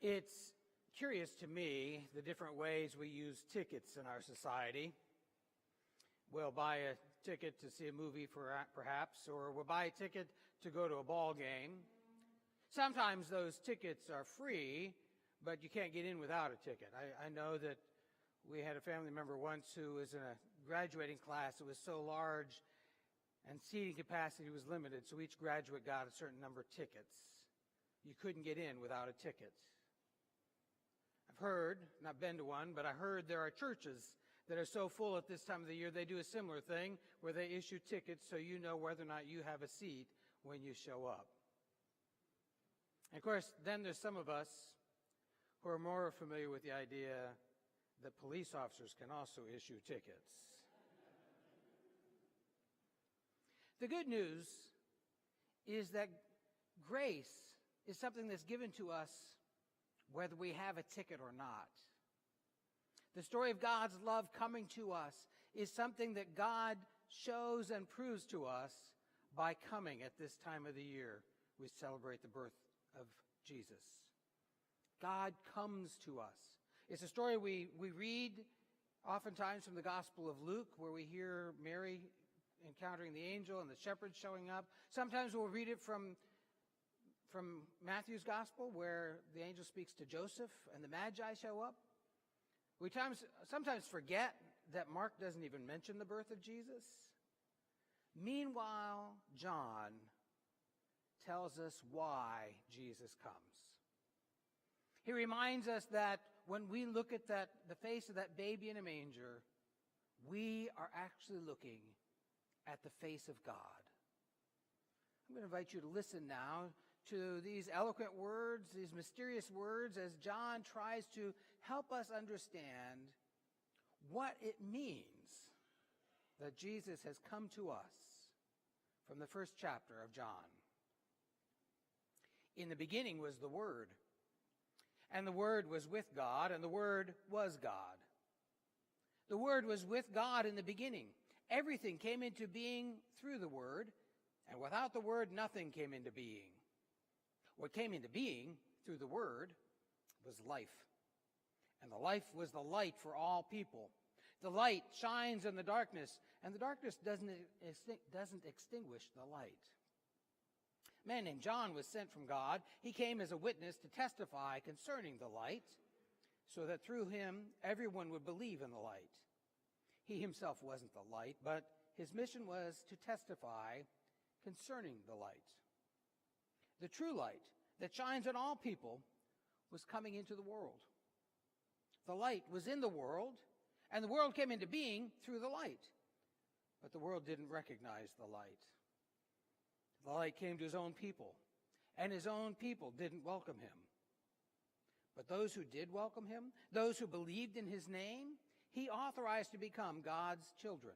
It's curious to me the different ways we use tickets in our society. We'll buy a ticket to see a movie perhaps, or we'll buy a ticket to go to a ball game. Sometimes those tickets are free, but you can't get in without a ticket. I know that we had a family member once who was in a graduating class that was so large and seating capacity was limited, so each graduate got a certain number of tickets. You couldn't get in without a ticket. I've heard, not been to one, but I heard there are churches that are so full at this time of the year they do a similar thing where they issue tickets so you know whether or not you have a seat when you show up. And of course, then there's some of us who are more familiar with the idea that police officers can also issue tickets. The good news is that grace is something that's given to us whether we have a ticket or not. The story of God's love coming to us is something that God shows and proves to us by coming at this time of the year. We celebrate the birth of Jesus. God comes to us. It's a story we read oftentimes from the Gospel of Luke, where we hear Mary encountering the angel and the shepherds showing up. Sometimes we'll read it from Matthew's Gospel, where the angel speaks to Joseph and the Magi show up. We sometimes forget that Mark doesn't even mention the birth of Jesus. Meanwhile, John tells us why Jesus comes. He reminds us that when we look at the face of that baby in a manger, we are actually looking at the face of God. I'm going to invite you to listen now to these eloquent words, these mysterious words, as John tries to help us understand what it means that Jesus has come to us from the first chapter of John. In the beginning was the Word, and the Word was with God, and the Word was God. The Word was with God in the beginning. Everything came into being through the Word, and without the Word, nothing came into being. What came into being through the Word was life, and the life was the light for all people. The light shines in the darkness, and the darkness doesn't extinguish the light. A man named John was sent from God. He came as a witness to testify concerning the light, so that through him everyone would believe in the light. He himself wasn't the light, but his mission was to testify concerning the light. The true light that shines on all people was coming into the world. The light was in the world, and the world came into being through the light. But the world didn't recognize the light. The light came to his own people, and his own people didn't welcome him. But those who did welcome him, those who believed in his name, he authorized to become God's children,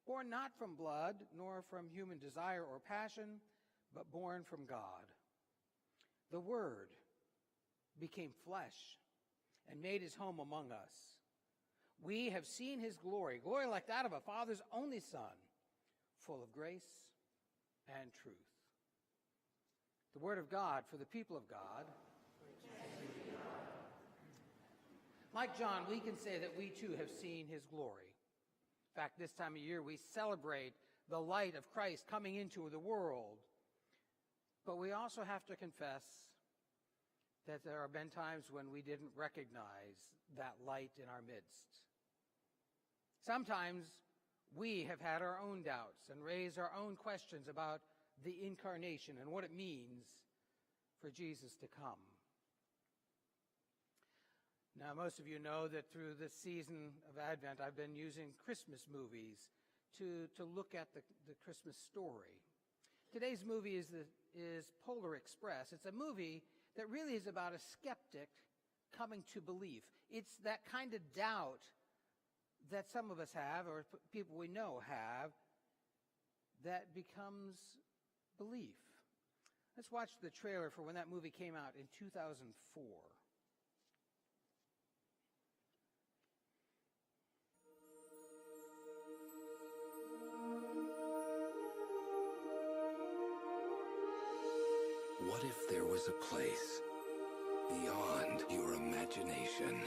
born not from blood, nor from human desire or passion, but born from God. The Word became flesh and made his home among us. We have seen his glory, glory like that of a Father's only Son, full of grace and truth. The Word of God for the people of God. Like John, we can say that we too have seen his glory. In fact, this time of year we celebrate the light of Christ coming into the world. But we also have to confess that there have been times when we didn't recognize that light in our midst. Sometimes we have had our own doubts and raised our own questions about the incarnation and what it means for Jesus to come. Now, most of you know that through this season of Advent, I've been using Christmas movies to look at the Christmas story. Today's movie is Polar Express. It's a movie that really is about a skeptic coming to belief. It's that kind of doubt that some of us have, or people we know have, that becomes belief. Let's watch the trailer for when that movie came out in 2004. What if there was a place beyond your imagination.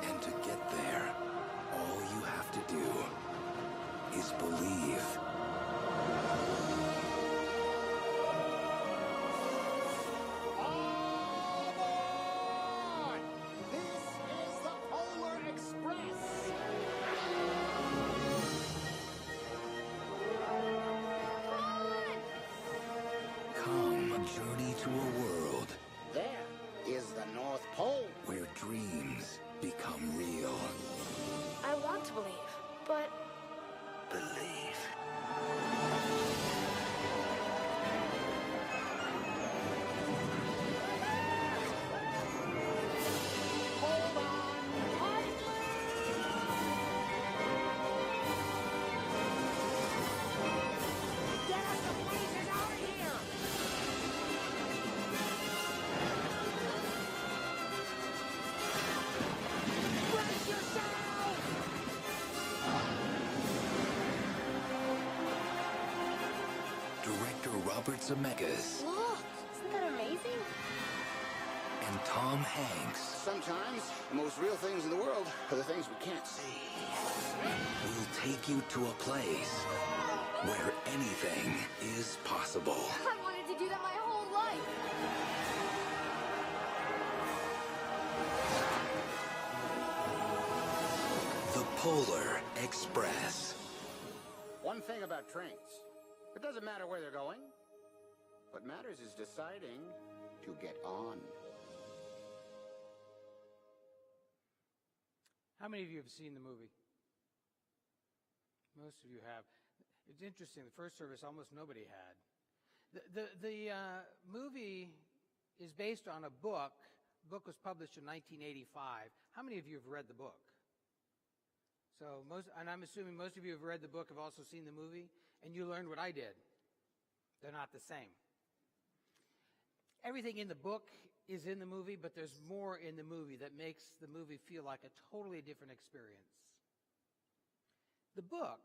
And to get there, all you have to do is believe. All aboard! This is the Polar Express! Come, journey to a world There is the North Pole. where dreams become real. I want to believe, but Believe. Hold on tightly! Get us the blazes out of here! Brace yourself! Director Robert Zemeckis look, isn't that amazing? and Tom Hanks Sometimes, the most real things in the world are the things we can't see. will take you to a place where anything is possible. I wanted to do that my whole life. The Polar Express. One thing about trains, it doesn't matter where they're going. What matters is deciding to get on. How many of you have seen the movie? Most of you have. It's interesting. The first service, almost nobody had. The movie is based on a book. The book was published in 1985. How many of you have read the book? So and I'm assuming most of you have read the book, have also seen the movie, and you learned what I did. They're not the same. Everything in the book is in the movie, but there's more in the movie that makes the movie feel like a totally different experience. The book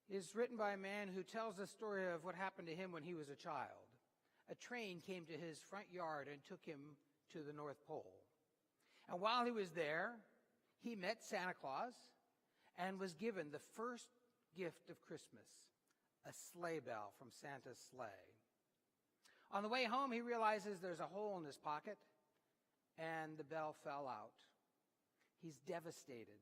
is written by a man who tells the story of what happened to him when he was a child. A train came to his front yard and took him to the North Pole. And while he was there, he met Santa Claus and was given the first gift of Christmas, a sleigh bell from Santa's sleigh. On the way home, he realizes there's a hole in his pocket, and the bell fell out. He's devastated.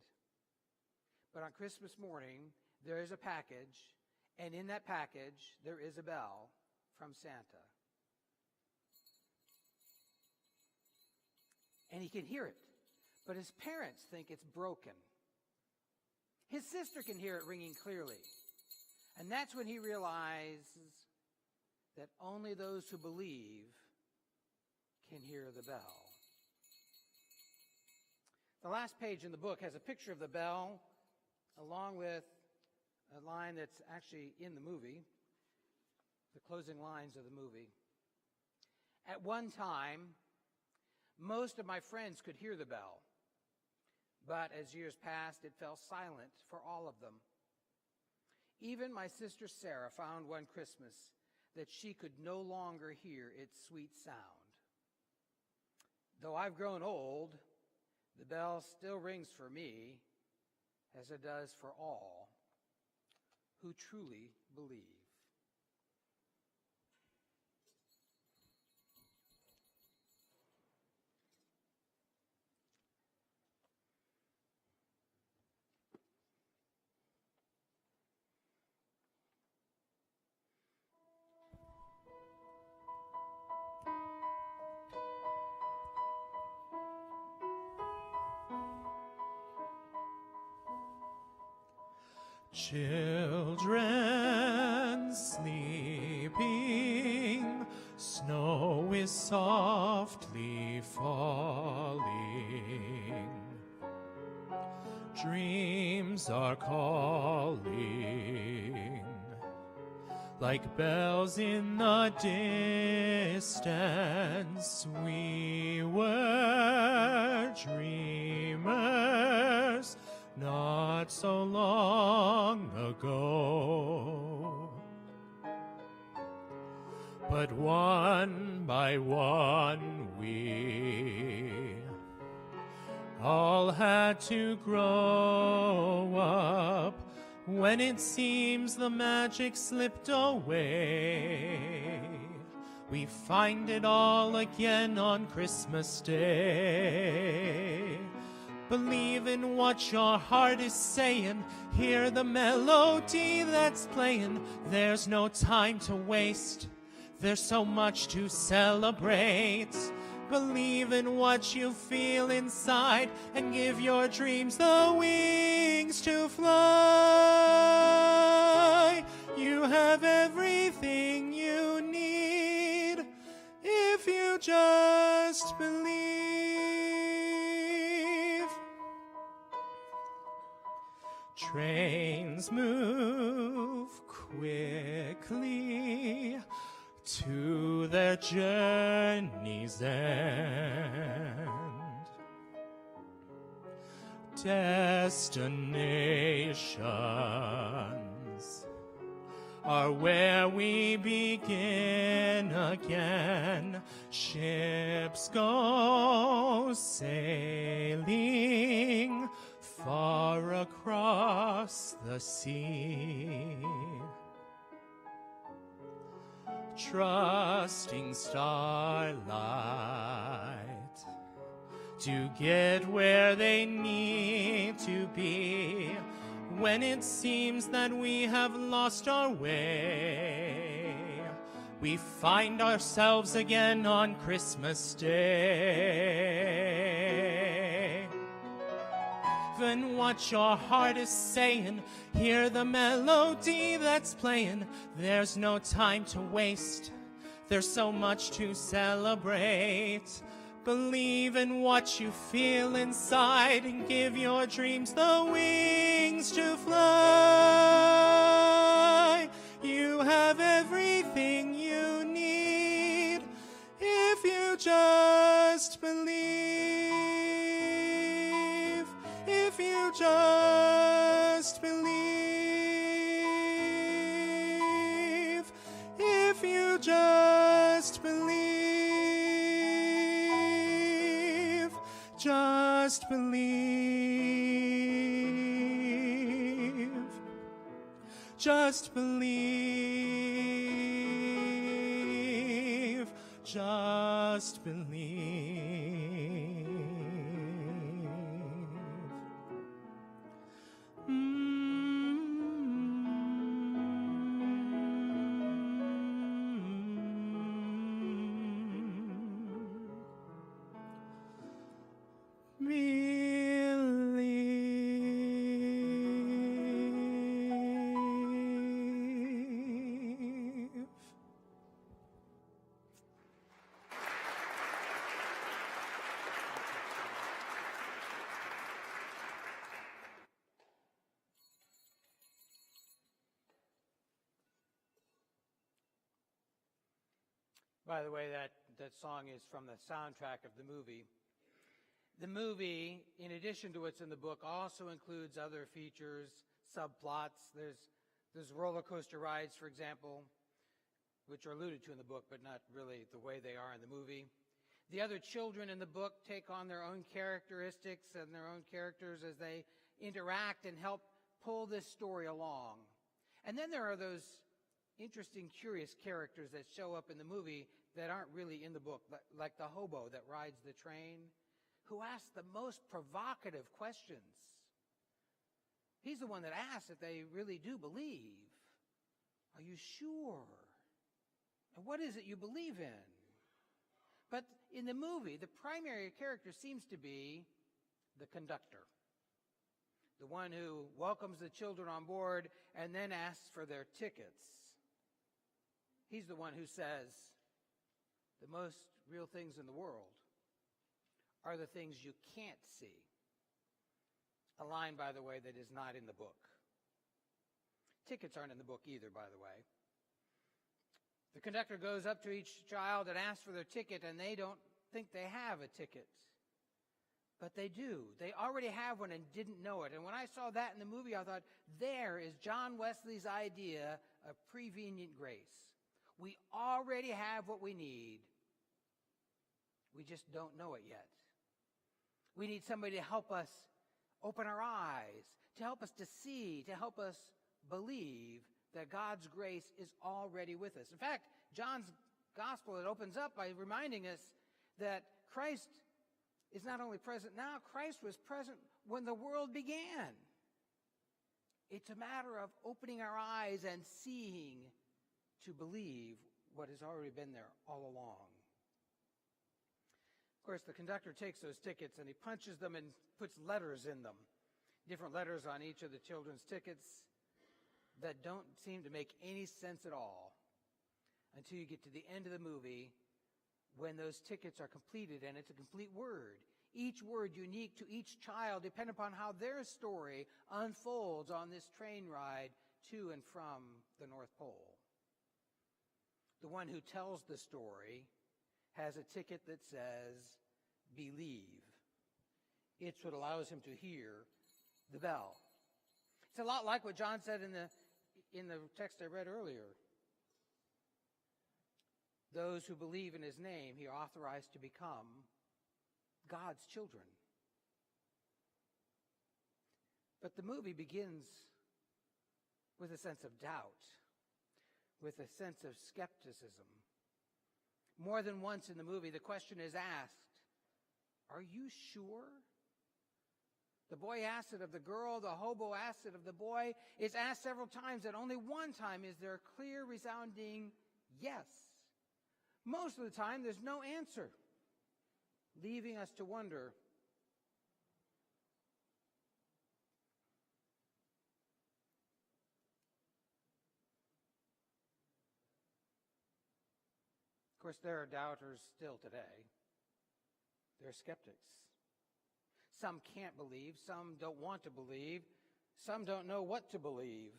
But on Christmas morning, there is a package, and in that package, there is a bell from Santa. And he can hear it, but his parents think it's broken. His sister can hear it ringing clearly. And that's when he realizes that only those who believe can hear the bell. The last page in the book has a picture of the bell along with a line that's actually in the movie, the closing lines of the movie. At one time, most of my friends could hear the bell, but as years passed, it fell silent for all of them. Even my sister Sarah found one Christmas that she could no longer hear its sweet sound. Though I've grown old, the bell still rings for me as it does for all who truly believe. Children sleeping, snow is softly falling. Dreams are calling, like bells in the distance. We were dreamers not so long ago. but one by one we all had to grow up. When it seems the magic slipped away, we find it all again on Christmas Day. Believe in what your heart is saying. Hear the melody that's playing. There's no time to waste. There's so much to celebrate. Believe in what you feel inside and give your dreams the wings to fly. You have everything you need if you just believe. Trains move quickly to their journey's end. Destinations are where we begin again. Ships go sailing far across the sea, trusting starlight to get where they need to be. When it seems that we have lost our way, we find ourselves again on Christmas Day. Even what your heart is saying, hear the melody that's playing. There's no time to waste. There's so much to celebrate. Believe in what you feel inside and give your dreams the wings to fly. You have everything you need if you just believe. If you just believe. If you just believe. Just believe. Just believe. Just believe. By the way, that song is from the soundtrack of the movie. The movie, in addition to what's in the book, also includes other features, subplots. There's roller coaster rides, for example, which are alluded to in the book, but not really the way they are in the movie. The other children in the book take on their own characteristics and their own characters as they interact and help pull this story along. And then there are those interesting, curious characters that show up in the movie that aren't really in the book, like the hobo that rides the train, who asks the most provocative questions. He's the one that asks if they really do believe. Are you sure? And what is it you believe in? But in the movie, the primary character seems to be the conductor, the one who welcomes the children on board and then asks for their tickets. He's the one who says, the most real things in the world are the things you can't see. A line, by the way, that is not in the book. Tickets aren't in the book either, by the way. The conductor goes up to each child and asks for their ticket, and they don't think they have a ticket. But they do. They already have one and didn't know it. And when I saw that in the movie, I thought, there is John Wesley's idea of prevenient grace. We already have what we need. We just don't know it yet. We need somebody to help us open our eyes, to help us to see, to help us believe that God's grace is already with us. In fact, John's gospel, it opens up by reminding us that Christ is not only present now, Christ was present when the world began. It's a matter of opening our eyes and seeing to believe what has already been there all along. Of course, the conductor takes those tickets and he punches them and puts letters in them, different letters on each of the children's tickets that don't seem to make any sense at all until you get to the end of the movie when those tickets are completed and it's a complete word. Each word unique to each child, depending upon how their story unfolds on this train ride to and from the North Pole. The one who tells the story has a ticket that says, believe. It's what allows him to hear the bell. It's a lot like what John said in the text I read earlier. Those who believe in his name, he authorized to become God's children. But the movie begins with a sense of doubt, with a sense of skepticism. More than once in the movie, the question is asked, are you sure? The boy asks it of the girl, the hobo asks it of the boy. It's asked several times, and only one time is there a clear, resounding yes. Most of the time, there's no answer, leaving us to wonder, of course, there are doubters still today. There are skeptics. Some can't believe, some don't want to believe, some don't know what to believe.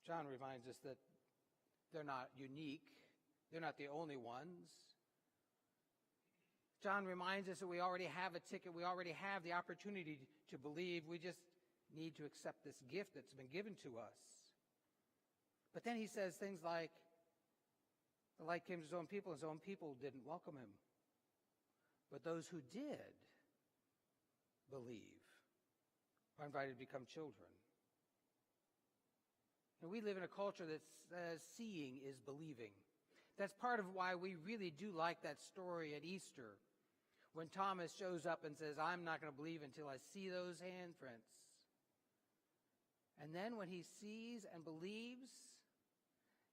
John reminds us that they're not unique. They're not the only ones. John reminds us that we already have a ticket. We already have the opportunity to believe. We just need to accept this gift that's been given to us. But then he says things like, the light came to his own people didn't welcome him. But those who did believe are invited to become children. And we live in a culture that says seeing is believing. That's part of why we really do like that story at Easter, when Thomas shows up and says, I'm not going to believe until I see those handprints. And then when he sees and believes,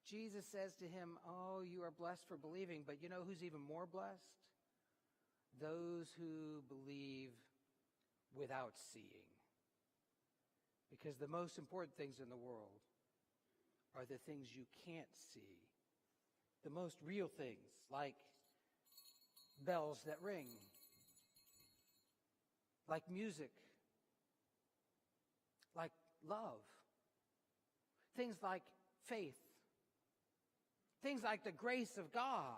Jesus says to him, oh, you are blessed for believing, but you know who's even more blessed? Those who believe without seeing. Because the most important things in the world are the things you can't see. The most real things, like bells that ring, like music, like love, things like faith, things like the grace of God.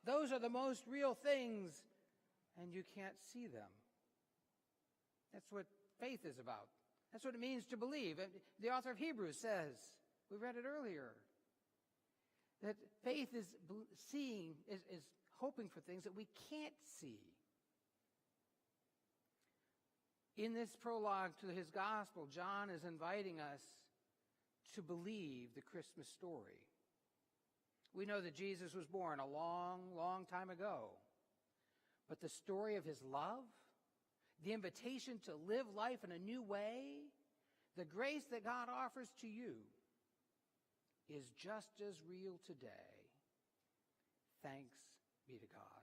Those are the most real things, and you can't see them. That's what faith is about. That's what it means to believe. The author of Hebrews says, we read it earlier, that faith is seeing, is hoping for things that we can't see. In this prologue to his gospel, John is inviting us to believe the Christmas story. We know that Jesus was born a long, long time ago. But the story of his love, the invitation to live life in a new way, the grace that God offers to you is just as real today. Thanks be to God.